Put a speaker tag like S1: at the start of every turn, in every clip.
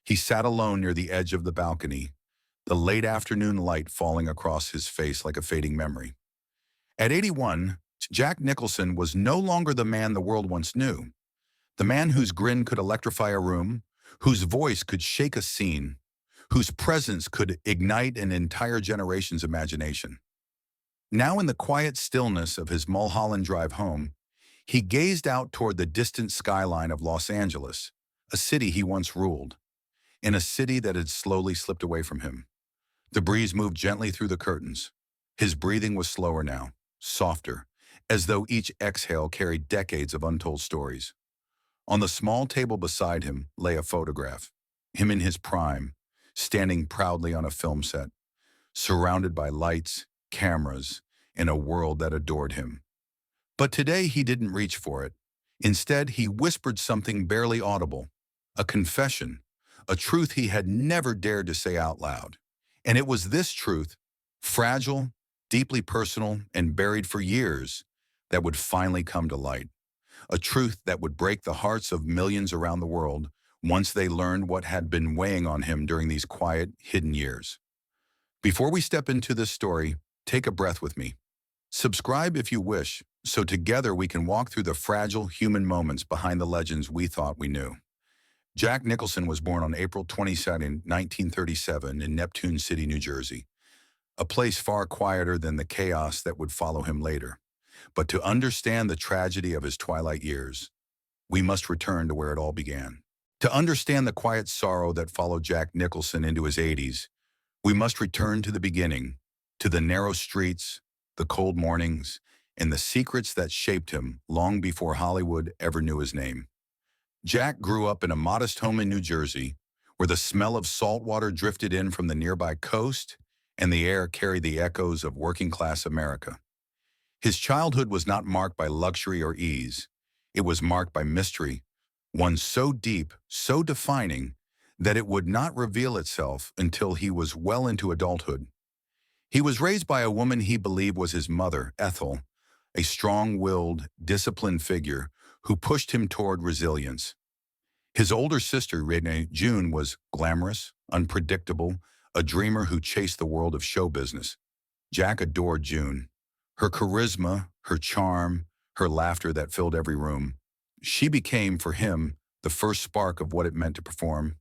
S1: He sat alone near the edge of the balcony, the late afternoon light falling across his face like a fading memory. At 81, Jack Nicholson was no longer the man the world once knew, the man whose grin could electrify a room, whose voice could shake a scene, whose presence could ignite an entire generation's imagination. Now in the quiet stillness of his Mulholland Drive home, he gazed out toward the distant skyline of Los Angeles, a city he once ruled, in a city that had slowly slipped away from him. The breeze moved gently through the curtains. His breathing was slower now, softer, as though each exhale carried decades of untold stories. On the small table beside him lay a photograph, him in his prime, standing proudly on a film set, surrounded by lights, cameras, and a world that adored him. But today he didn't reach for it. Instead, he whispered something barely audible, a confession, a truth he had never dared to say out loud. And it was this truth, fragile, deeply personal, and buried for years, that would finally come to light. A truth that would break the hearts of millions around the world once they learned what had been weighing on him during these quiet, hidden years. Before we step into this story, take a breath with me. Subscribe if you wish, so together we can walk through the fragile human moments behind the legends we thought we knew. Jack Nicholson was born on April 22, 1937 in Neptune City, New Jersey, a place far quieter than the chaos that would follow him later. But to understand the tragedy of his twilight years, we must return to where it all began. To understand the quiet sorrow that followed Jack Nicholson into his 80s, we must return to the beginning, to the narrow streets, the cold mornings, and the secrets that shaped him long before Hollywood ever knew his name. Jack grew up in a modest home in New Jersey, where the smell of salt water drifted in from the nearby coast, and the air carried the echoes of working-class America. His childhood was not marked by luxury or ease. It was marked by mystery, one so deep, so defining, that it would not reveal itself until he was well into adulthood. He was raised by a woman he believed was his mother, Ethel, a strong-willed, disciplined figure who pushed him toward resilience. His older sister, Renee June, was glamorous, unpredictable, a dreamer who chased the world of show business. Jack adored June. Her charisma, her charm, her laughter that filled every room. She became, for him, the first spark of what it meant to perform,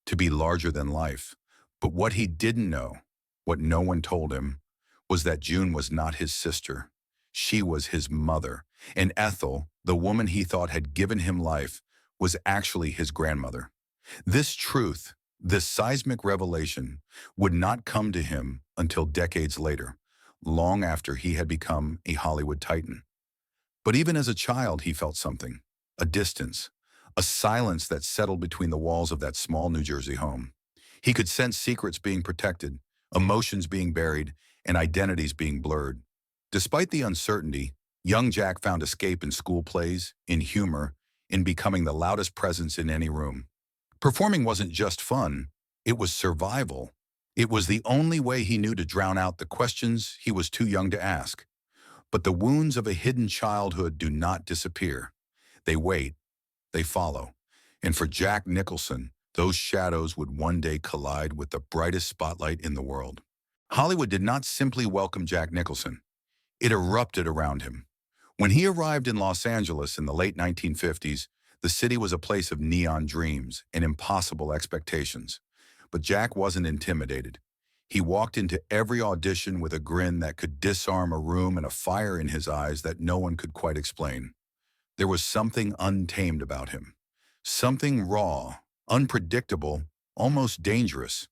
S1: to be larger than life. But what he didn't know, what no one told him, was that June was not his sister. She was his mother, and Ethel, the woman he thought had given him life, was actually his grandmother. This truth, this seismic revelation, would not come to him until decades later, long after he had become a Hollywood titan. But even as a child, he felt something, a distance, a silence that settled between the walls of that small New Jersey home. He could sense secrets being protected, emotions being buried, and identities being blurred. Despite the uncertainty, young Jack found escape in school plays, in humor, in becoming the loudest presence in any room. Performing wasn't just fun, it was survival. It was the only way he knew to drown out the questions he was too young to ask. But the wounds of a hidden childhood do not disappear. They wait, they follow. And for Jack Nicholson, those shadows would one day collide with the brightest spotlight in the world. Hollywood did not simply welcome Jack Nicholson. It erupted around him. When he arrived in Los Angeles in the late 1950s, the city was a place of neon dreams and impossible expectations. But Jack wasn't intimidated. He walked into every audition with a grin that could disarm a room and a fire in his eyes that no one could quite explain. There was something untamed about him. Something raw, unpredictable, almost dangerous.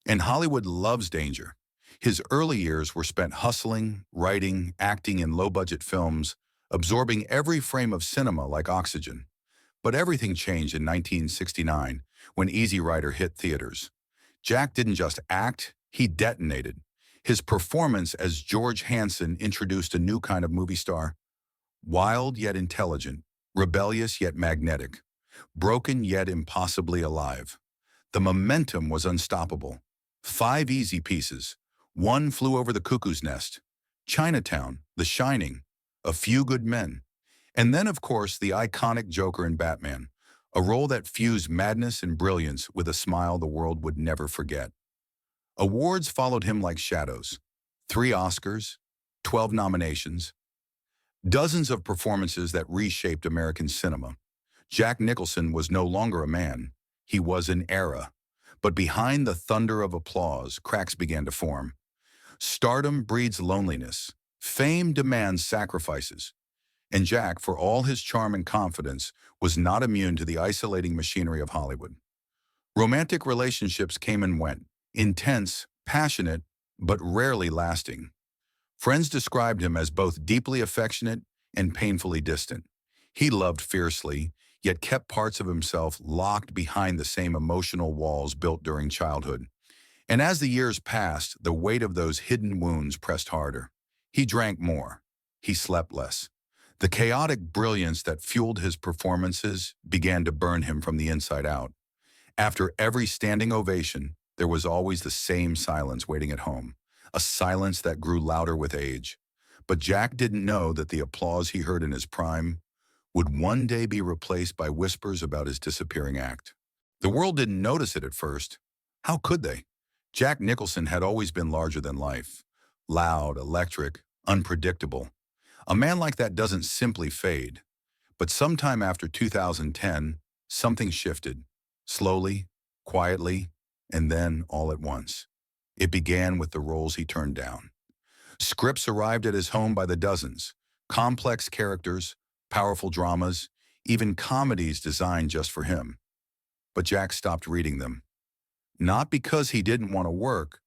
S1: And Hollywood loves danger. His early years were spent hustling, writing, acting in low-budget films, absorbing every frame of cinema like oxygen. But everything changed in 1969 when Easy Rider hit theaters. Jack didn't just act, he detonated. His performance as George Hansen introduced a new kind of movie star. Wild yet intelligent, rebellious yet magnetic, broken yet impossibly alive. The momentum was unstoppable. 5 easy pieces. One Flew Over the Cuckoo's Nest, Chinatown, The Shining, A Few Good Men, and then, of course, the iconic Joker in Batman, a role that fused madness and brilliance with a smile the world would never forget. Awards followed him like shadows. 3 Oscars, 12 nominations, dozens of performances that reshaped American cinema. Jack Nicholson was no longer a man. He was an era. But behind the thunder of applause, cracks began to form. Stardom breeds loneliness. Fame demands sacrifices. And Jack, for all his charm and confidence, was not immune to the isolating machinery of Hollywood. Romantic relationships came and went, intense, passionate, but rarely lasting. Friends described him as both deeply affectionate and painfully distant. He loved fiercely, yet kept parts of himself locked behind the same emotional walls built during childhood. And as the years passed, the weight of those hidden wounds pressed harder. He drank more. He slept less. The chaotic brilliance that fueled his performances began to burn him from the inside out. After every standing ovation, there was always the same silence waiting at home, a silence that grew louder with age. But Jack didn't know that the applause he heard in his prime would one day be replaced by whispers about his disappearing act. The world didn't notice it at first. How could they? Jack Nicholson had always been larger than life. Loud, electric, unpredictable. A man like that doesn't simply fade. But sometime after 2010, something shifted. Slowly, quietly, and then all at once. It began with the roles he turned down. Scripts arrived at his home by the dozens. Complex characters, powerful dramas, even comedies designed just for him. But Jack stopped reading them. Not because he didn't want to work,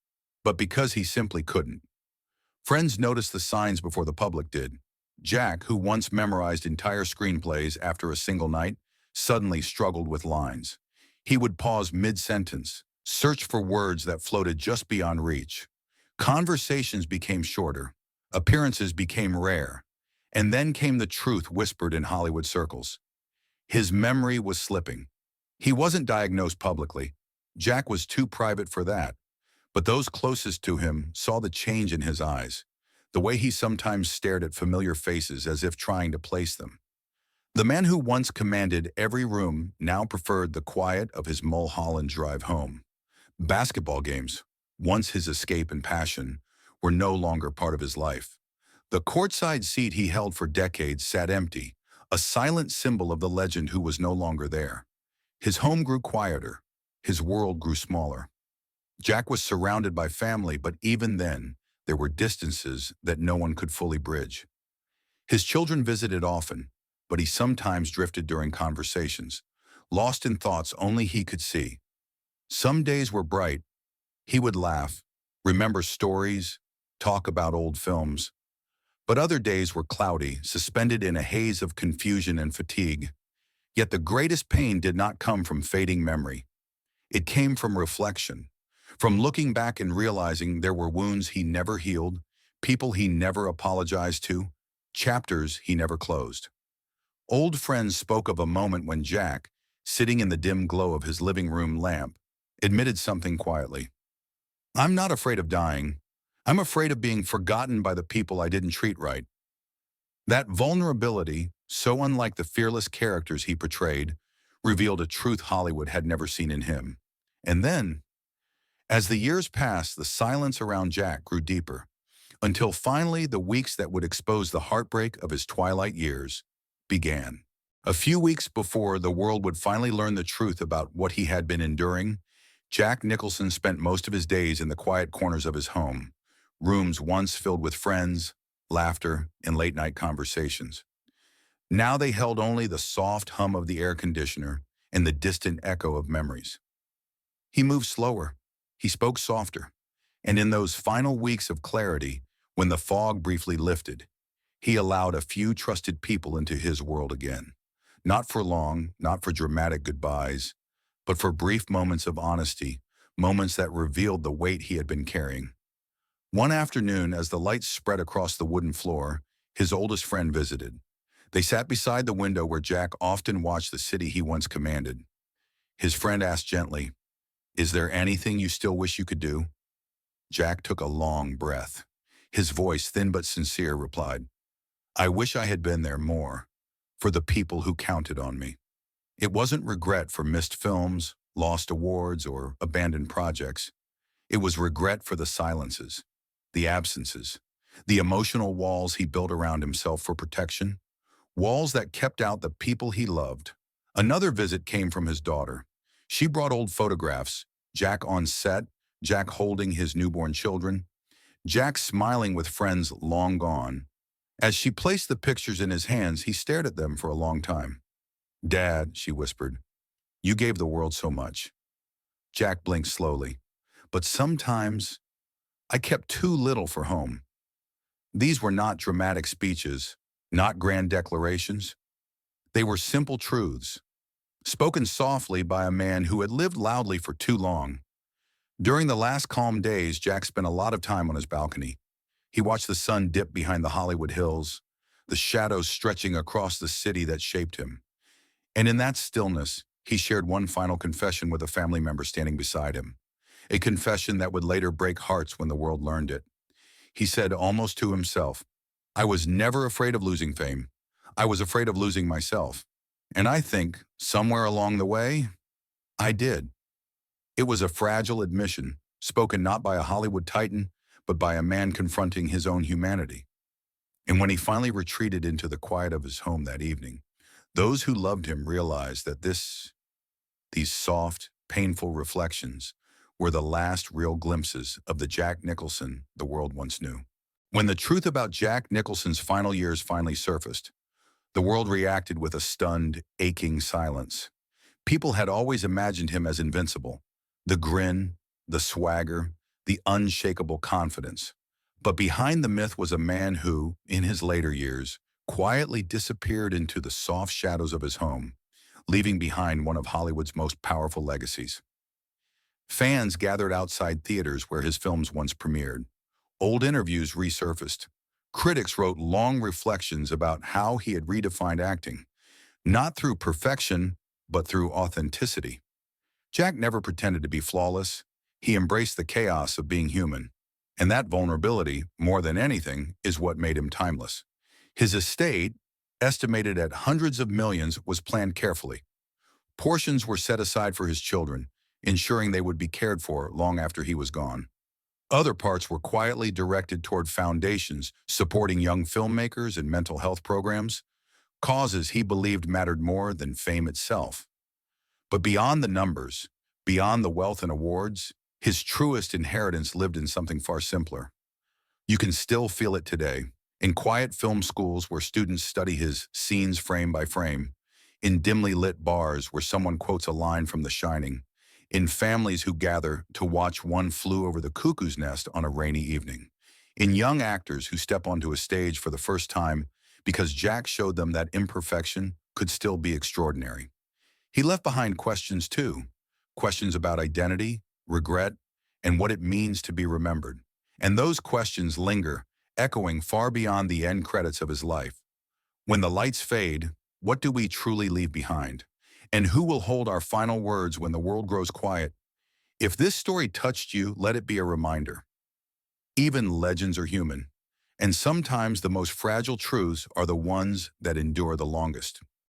S1: but because he simply couldn't. Friends noticed the signs before the public did. Jack, who once memorized entire screenplays after a single night, suddenly struggled with lines. He would pause mid-sentence, search for words that floated just beyond reach. Conversations became shorter, appearances became rare, and then came the truth whispered in Hollywood circles. His memory was slipping. He wasn't diagnosed publicly. Jack was too private for that. But those closest to him saw the change in his eyes, the way he sometimes stared at familiar faces as if trying to place them. The man who once commanded every room now preferred the quiet of his Mulholland Drive home. Basketball games, once his escape and passion, were no longer part of his life. The courtside seat he held for decades sat empty, a silent symbol of the legend who was no longer there. His home grew quieter. His world grew smaller. Jack was surrounded by family, but even then, there were distances that no one could fully bridge. His children visited often, but he sometimes drifted during conversations, lost in thoughts only he could see. Some days were bright. He would laugh, remember stories, talk about old films. But other days were cloudy, suspended in a haze of confusion and fatigue. Yet the greatest pain did not come from fading memory. It came from reflection, from looking back and realizing there were wounds he never healed, people he never apologized to, chapters he never closed. Old friends spoke of a moment when Jack, sitting in the dim glow of his living room lamp, admitted something quietly. "I'm not afraid of dying. I'm afraid of being forgotten by the people I didn't treat right." That vulnerability, so unlike the fearless characters he portrayed, revealed a truth Hollywood had never seen in him. And then, as the years passed, the silence around Jack grew deeper, until finally the weeks that would expose the heartbreak of his twilight years began. A few weeks before the world would finally learn the truth about what he had been enduring, Jack Nicholson spent most of his days in the quiet corners of his home, rooms once filled with friends, laughter, and late-night conversations. Now they held only the soft hum of the air conditioner and the distant echo of memories. He moved slower. He spoke softer. And in those final weeks of clarity, when the fog briefly lifted, he allowed a few trusted people into his world again. Not for long, not for dramatic goodbyes, but for brief moments of honesty, moments that revealed the weight he had been carrying. One afternoon, as the lights spread across the wooden floor, his oldest friend visited. They sat beside the window where Jack often watched the city he once commanded. His friend asked gently, "Is there anything you still wish you could do?" Jack took a long breath. His voice, thin but sincere, replied, "I wish I had been there more, for the people who counted on me." It wasn't regret for missed films, lost awards, or abandoned projects. It was regret for the silences, the absences, the emotional walls he built around himself for protection, walls that kept out the people he loved. Another visit came from his daughter. She brought old photographs, Jack on set, Jack holding his newborn children, Jack smiling with friends long gone. As she placed the pictures in his hands, he stared at them for a long time. "Dad," she whispered, "you gave the world so much." Jack blinked slowly. "But sometimes I kept too little for home." These were not dramatic speeches, not grand declarations. They were simple truths, spoken softly by a man who had lived loudly for too long. During the last calm days, Jack spent a lot of time on his balcony. He watched the sun dip behind the Hollywood hills, the shadows stretching across the city that shaped him. And in that stillness, he shared one final confession with a family member standing beside him, a confession that would later break hearts when the world learned it. He said almost to himself, "I was never afraid of losing fame. I was afraid of losing myself. And I think, somewhere along the way, I did." It was a fragile admission, spoken not by a Hollywood titan, but by a man confronting his own humanity. And when he finally retreated into the quiet of his home that evening, those who loved him realized that these soft, painful reflections were the last real glimpses of the Jack Nicholson the world once knew. When the truth about Jack Nicholson's final years finally surfaced, the world reacted with a stunned, aching silence. People had always imagined him as invincible, the grin, the swagger, the unshakable confidence. But behind the myth was a man who, in his later years, quietly disappeared into the soft shadows of his home, leaving behind one of Hollywood's most powerful legacies. Fans gathered outside theaters where his films once premiered. Old interviews resurfaced. Critics wrote long reflections about how he had redefined acting, not through perfection, but through authenticity. Jack never pretended to be flawless. He embraced the chaos of being human. And that vulnerability, more than anything, is what made him timeless. His estate, estimated at hundreds of millions, was planned carefully. Portions were set aside for his children, ensuring they would be cared for long after he was gone. Other parts were quietly directed toward foundations supporting young filmmakers and mental health programs, causes he believed mattered more than fame itself. But beyond the numbers, beyond the wealth and awards, his truest inheritance lived in something far simpler. You can still feel it today, in quiet film schools where students study his scenes frame by frame, in dimly lit bars where someone quotes a line from The Shining, in families who gather to watch One Flew Over the Cuckoo's Nest on a rainy evening, in young actors who step onto a stage for the first time because Jack showed them that imperfection could still be extraordinary. He left behind questions too, questions about identity, regret, and what it means to be remembered. And those questions linger, echoing far beyond the end credits of his life. When the lights fade, what do we truly leave behind? And who will hold our final words when the world grows quiet? If this story touched you, let it be a reminder. Even legends are human, and sometimes the most fragile truths are the ones that endure the longest.